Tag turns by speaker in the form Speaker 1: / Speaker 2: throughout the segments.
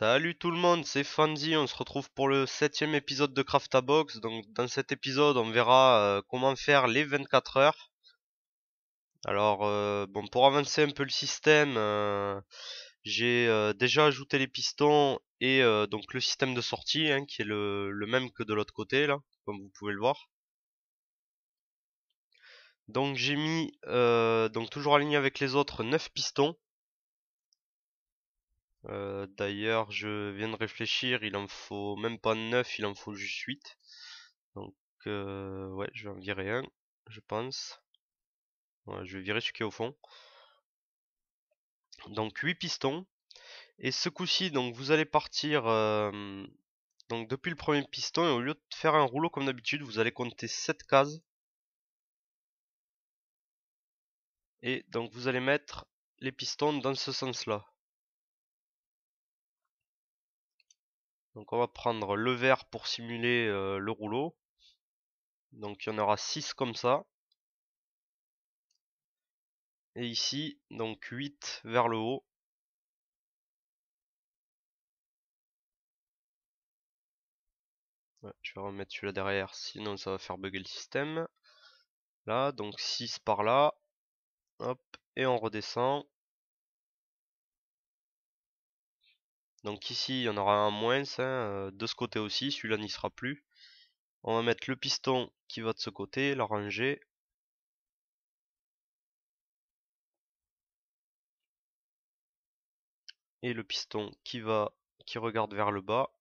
Speaker 1: Salut tout le monde, c'est Fanzy, on se retrouve pour le 7e épisode de Craftabox. Donc dans cet épisode on verra comment faire les 24 heures. Alors bon, pour avancer un peu le système, j'ai déjà ajouté les pistons et donc le système de sortie hein, qui est le même que de l'autre côté là, comme vous pouvez le voir. Donc j'ai mis, donc toujours aligné avec les autres, 9 pistons. D'ailleurs je viens de réfléchir, il en faut même pas 9, il en faut juste 8. Donc ouais, je vais en virer un, je pense. Ouais, je vais virer celui qui est au fond. Donc 8 pistons. Et ce coup-ci, donc vous allez partir donc depuis le premier piston et au lieu de faire un rouleau comme d'habitude, vous allez compter 7 cases. Et donc vous allez mettre les pistons dans ce sens-là. Donc on va prendre le vert pour simuler le rouleau. Donc il y en aura 6 comme ça. Et ici, donc 8 vers le haut. Ouais, je vais remettre celui-là derrière, sinon ça va faire bugger le système. Là, donc 6 par là. Hop, et on redescend. Donc ici, il y en aura un moins, hein, de ce côté aussi, celui-là n'y sera plus. On va mettre le piston qui va de ce côté, l'arranger. Et le piston qui regarde vers le bas.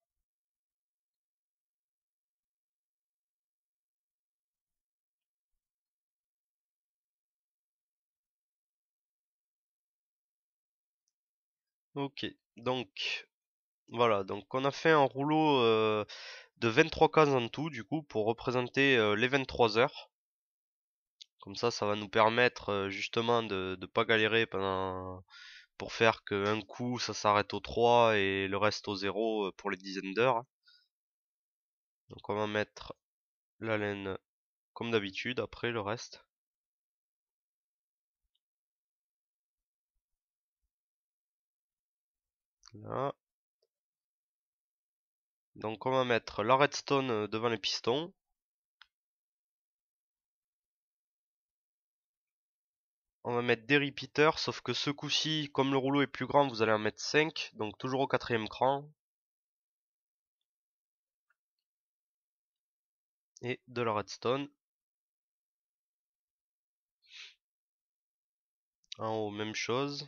Speaker 1: Ok, donc voilà, donc on a fait un rouleau de 23 cases en tout, du coup, pour représenter les 23 heures. Comme ça va nous permettre justement de ne pas galérer pour faire qu'un coup ça s'arrête au 3 et le reste au 0 pour les dizaines d'heures. Donc on va mettre la laine comme d'habitude, après le reste. Là. Donc on va mettre la redstone devant les pistons. On va mettre des repeaters, sauf que ce coup-ci, comme le rouleau est plus grand, vous allez en mettre 5, donc toujours au quatrième cran. Et de la redstone. En haut, même chose.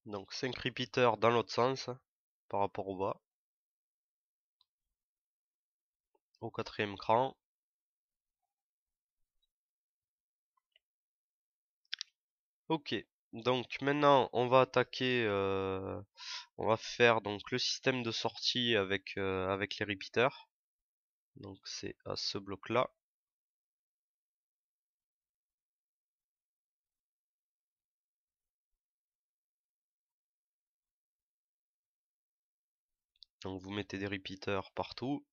Speaker 1: Donc 5 repeaters dans l'autre sens, par rapport au bas. Au quatrième cran. Ok, donc maintenant on va attaquer, on va faire donc le système de sortie avec les repeaters. Donc c'est à ce bloc là. Donc vous mettez des repeaters partout.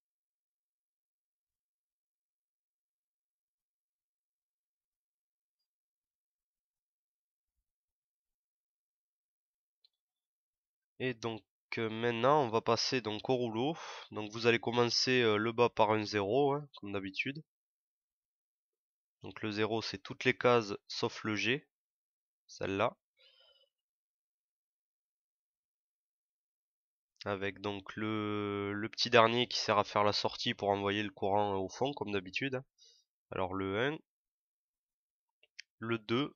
Speaker 1: Et donc maintenant on va passer donc au rouleau. Donc vous allez commencer le bas par un 0 hein, comme d'habitude. Donc le 0 c'est toutes les cases sauf le G, celle-là. Avec donc le petit dernier qui sert à faire la sortie pour envoyer le courant au fond comme d'habitude. Alors le 1, le 2,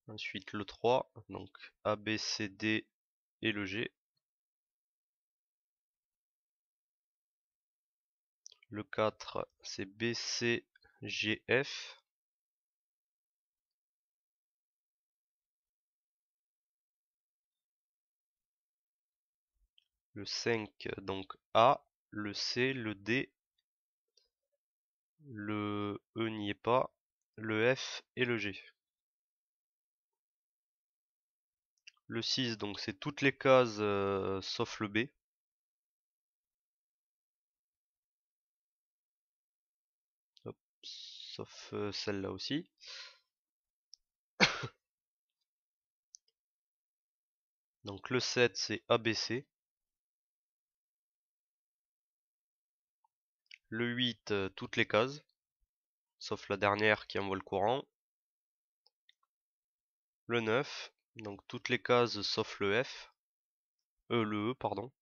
Speaker 1: ensuite le 3, donc A, B, C, D et le G. Le 4 c'est B, C, G, F. Le 5 donc A. le C, le D, le E n'y est pas, le F et le G. Le 6, donc c'est toutes les cases sauf le B. Hop, sauf celle-là aussi. Donc le 7 c'est ABC. Le 8 toutes les cases, sauf la dernière qui envoie le courant. Le 9, donc toutes les cases sauf le F. Le E, pardon.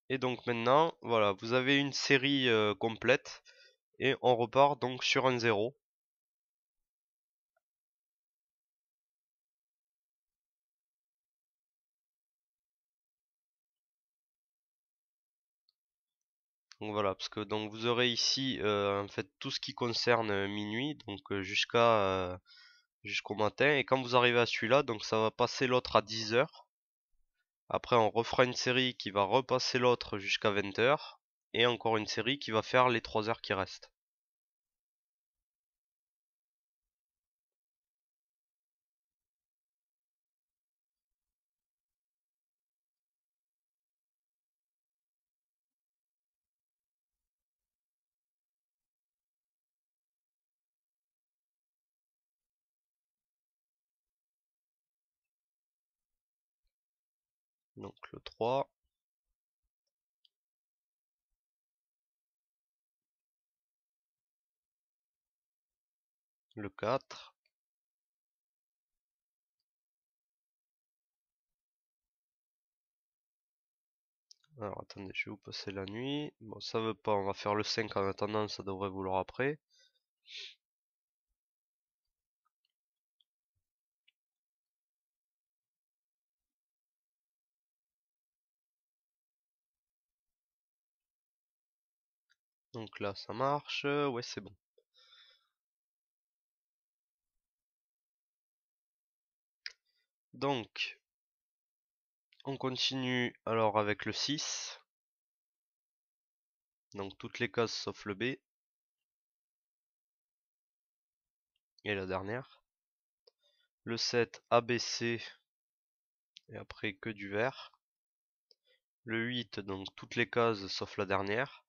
Speaker 1: Et donc maintenant, voilà, vous avez une série complète. Et on repart donc sur un 0. Donc voilà, parce que donc vous aurez ici en fait tout ce qui concerne minuit, donc jusqu'au matin. Et quand vous arrivez à celui-là, donc ça va passer l'autre à 10 heures. Après on refera une série qui va repasser l'autre jusqu'à 20 heures. Et encore une série qui va faire les 3 heures qui restent. Donc le 3, le 4. Alors attendez, je vais vous passer la nuit. Bon, ça veut pas, on va faire le 5 en attendant, ça devrait vouloir après. Donc là, ça marche. Ouais, c'est bon. Donc, on continue alors avec le 6. Donc toutes les cases sauf le B. Et la dernière. Le 7 ABC. Et après que du vert. Le 8, donc toutes les cases sauf la dernière.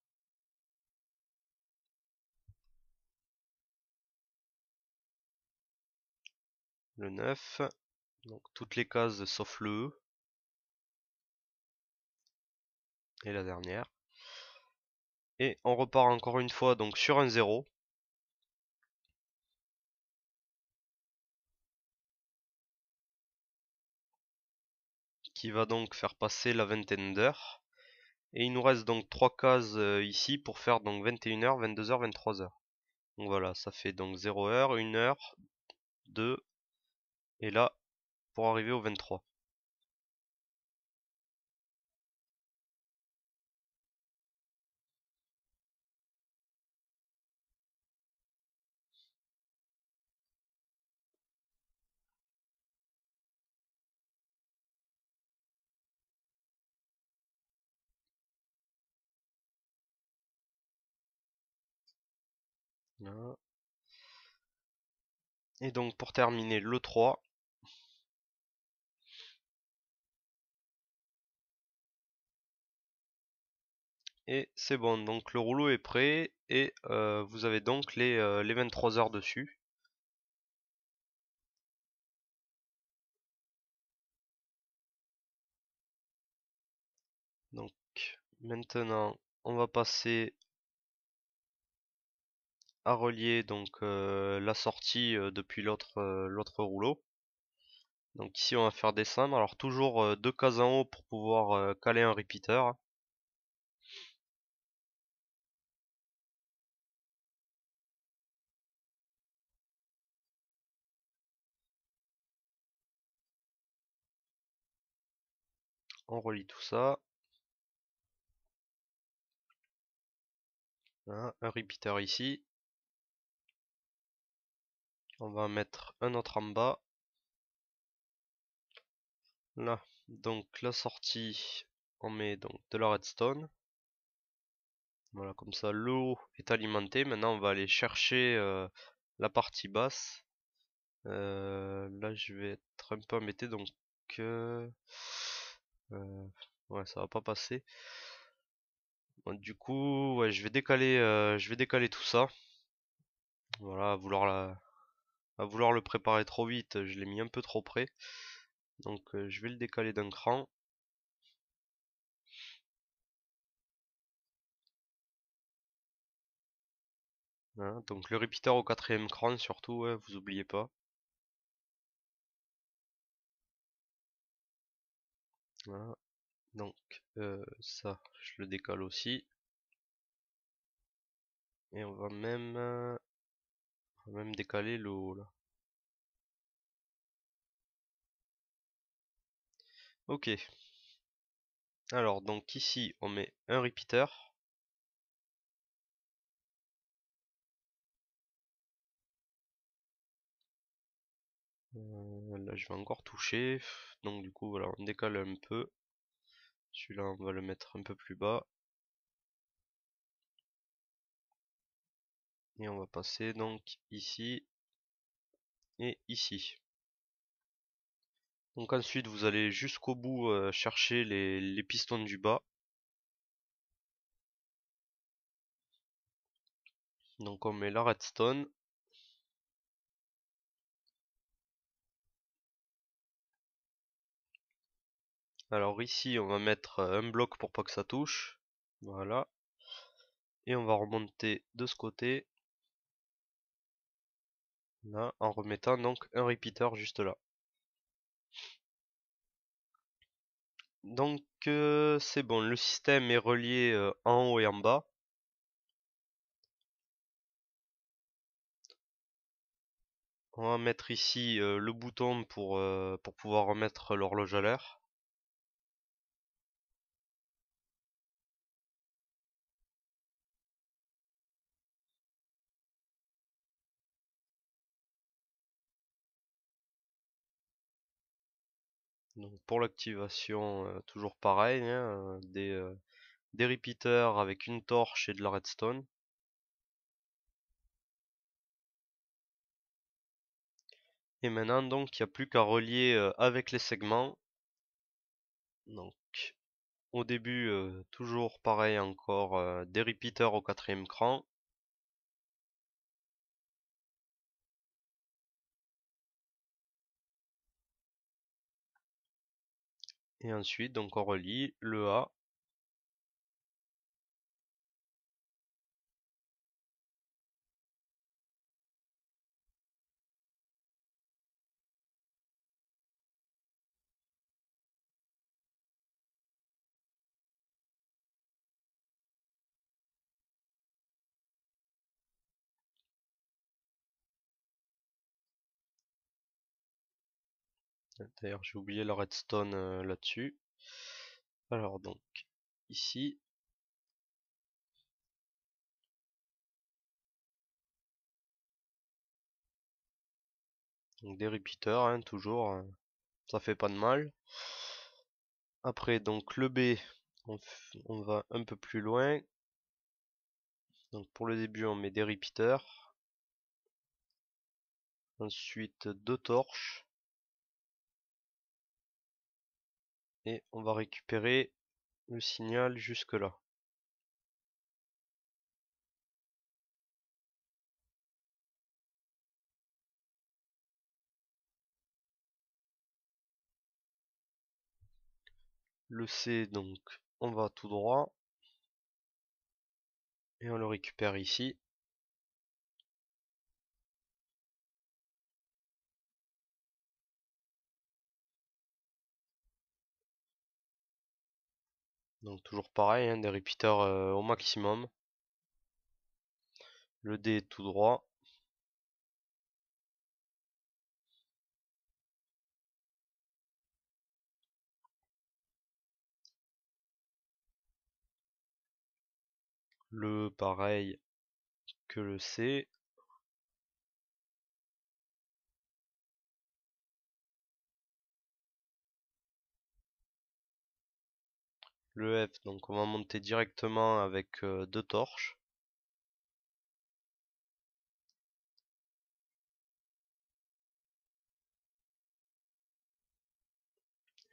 Speaker 1: Le 9, donc toutes les cases sauf le E. Et la dernière. Et on repart encore une fois donc sur un 0. Qui va donc faire passer la vingtaine d'heures. Et il nous reste donc 3 cases ici pour faire donc 21h, 22h, 23h. Donc voilà, ça fait donc 0 heure, 1 heure, 2, et là, pour arriver au 23. Voilà. Et donc pour terminer le 3. Et c'est bon, donc le rouleau est prêt et vous avez donc les 23 heures dessus. Donc maintenant on va passer à relier donc la sortie depuis l'autre rouleau. Donc ici on va faire descendre, alors toujours deux cases en haut pour pouvoir caler un repeater. On relie tout ça. Voilà, un repeater ici. On va en mettre un autre en bas. Là, donc la sortie on met donc de la redstone. Voilà, comme ça l'eau est alimentée. Maintenant on va aller chercher la partie basse. Là je vais être un peu embêté, donc euh, ouais, ça va pas passer. Bon, du coup, ouais, je vais décaler tout ça. Voilà, à vouloir le préparer trop vite, je l'ai mis un peu trop près. Donc je vais le décaler d'un cran. Voilà, donc le repeater au quatrième cran surtout, ouais, vous oubliez pas. Voilà, donc ça, je le décale aussi. Et on va même décaler le haut là. Ok. Alors donc ici on met un repeater. Là je vais encore toucher. Donc du coup voilà, on décale un peu. Celui-là on va le mettre un peu plus bas. Et on va passer donc ici et ici. Donc ensuite vous allez jusqu'au bout chercher les pistons du bas. Donc on met la redstone. Alors ici on va mettre un bloc pour pas que ça touche. Voilà. Et on va remonter de ce côté. Là, en remettant donc un repeater juste là. Donc c'est bon, le système est relié en haut et en bas. On va mettre ici le bouton pour pouvoir remettre l'horloge à l'heure. Donc pour l'activation, toujours pareil, hein, des repeaters avec une torche et de la redstone. Et maintenant donc il n'y a plus qu'à relier avec les segments. Donc au début toujours pareil encore des repeaters au quatrième cran. Et ensuite donc on relie le A. D'ailleurs j'ai oublié la redstone là-dessus. Alors donc ici, donc des repeaters hein, toujours, ça fait pas de mal. Après donc le B, on va un peu plus loin. Donc pour le début on met des repeaters. Ensuite deux torches. Et on va récupérer le signal jusque là. Le C donc on va tout droit. Et on le récupère ici. Donc toujours pareil, hein, des repeaters au maximum. Le D est tout droit. Le E pareil que le C. le F, donc on va monter directement avec 2 torches.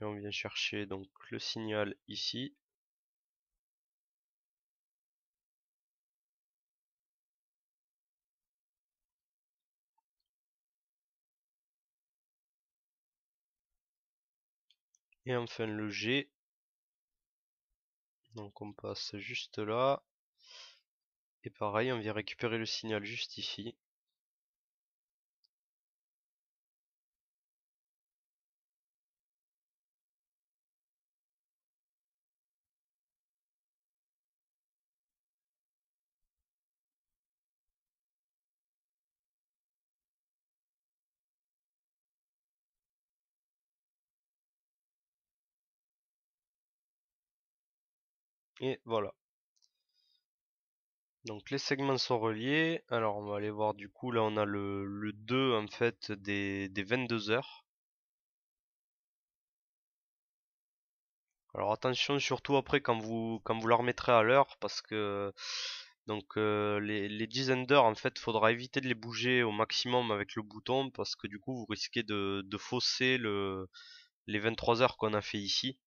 Speaker 1: Et on vient chercher donc le signal ici. Et enfin le G. Donc on passe juste là. Et pareil, on vient récupérer le signal juste ici. Et voilà. Donc les segments sont reliés. Alors on va aller voir du coup, là on a le 2 en fait des 22 heures. Alors attention surtout après quand vous la remettrez à l'heure parce que donc les dizaines d'heures en fait faudra éviter de les bouger au maximum avec le bouton parce que du coup vous risquez de fausser les 23 heures qu'on a fait ici.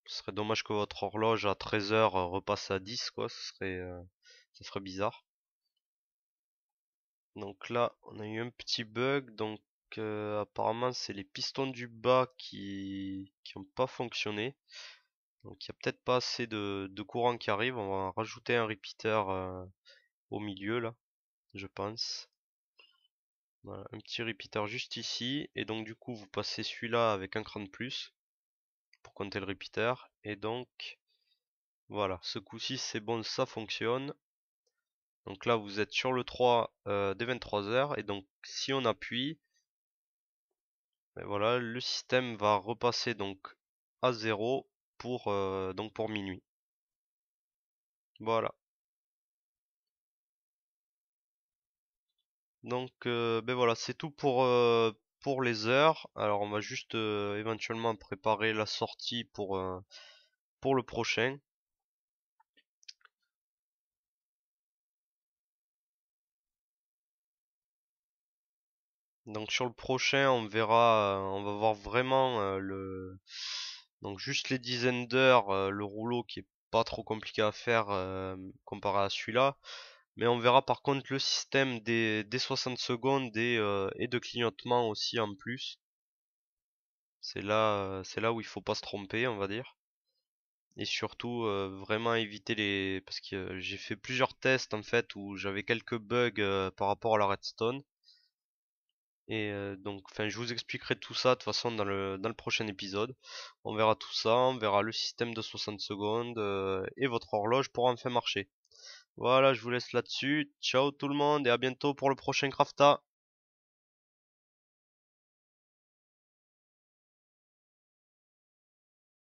Speaker 1: Ce serait dommage que votre horloge à 13 heures repasse à 10 quoi, ça serait bizarre. Donc là on a eu un petit bug, donc apparemment c'est les pistons du bas qui ont pas fonctionné. Donc il n'y a peut-être pas assez de courant qui arrive. On va rajouter un repeater au milieu là, je pense. Voilà, un petit repeater juste ici. Et donc du coup vous passez celui-là avec un cran de plus pour compter le repeater. Et donc voilà, ce coup-ci c'est bon, ça fonctionne. Donc là vous êtes sur le 3 des 23 heures. Et donc si on appuie, ben voilà, le système va repasser donc à 0 donc pour minuit. Voilà. Donc ben voilà, c'est tout pour les heures. Alors on va juste éventuellement préparer la sortie pour le prochain. Donc sur le prochain, on verra, on va voir vraiment donc juste les dizaines d'heures, le rouleau qui est pas trop compliqué à faire comparé à celui-là. Mais on verra par contre le système des 60 secondes et de clignotement aussi en plus. C'est là où il faut pas se tromper, on va dire. Et surtout vraiment éviter les... Parce que j'ai fait plusieurs tests en fait où j'avais quelques bugs par rapport à la redstone. Et donc enfin je vous expliquerai tout ça de toute façon dans le prochain épisode. On verra tout ça, on verra le système de 60 secondes et votre horloge pour enfin marcher. Voilà, je vous laisse là-dessus. Ciao tout le monde et à bientôt pour le prochain Crafta.